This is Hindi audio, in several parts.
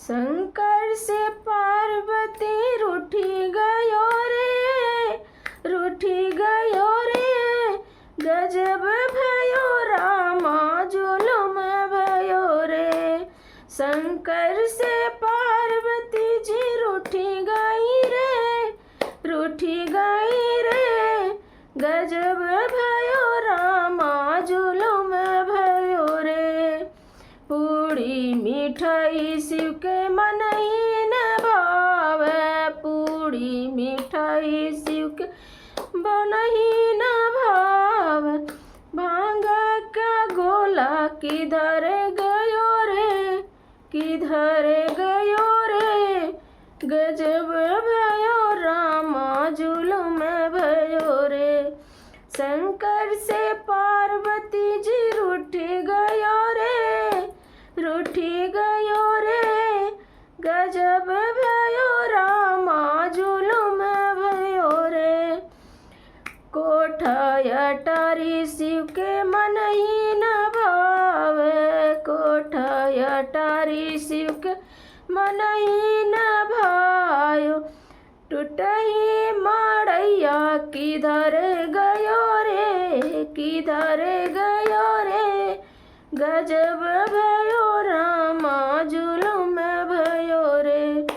शंकर से पार्वती रूठी गयो रे, रूठी गयो रे। गजब भयो रामा जुलुम भयो रे। शंकर से पार्वती जी रूठी गई रे, रूठी गई रे। गजब भयो रामा जुलुम भयो रे। पूड़ी मिठाई शिव के मन ही न भावे, पूड़ी मिठाई शिव के मन ही न भावे। भांग का गोला किधर गयो रे, किधर गयो रे। गजब भयो रामा जुलुम भयो रे। शंकर से पार्वती जी रूठी गयो रे, रूठी गयो रे। गजब भयो रामा जुलुम भयो रे। कोठा अटारी शिव के मन ही न भावे, कोठा अटारी शिव के मन ही न भायो। टूटही मड़ैया किधर गयो रे, किधर गयो रे। गजब भयो रामा जुलुम भयो रे।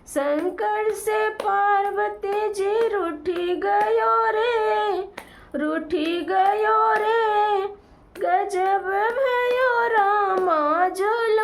शंकर से पार्वती जी रूठी गयो रे, रूठी गयो रे। गजब भयो रामा जुलुम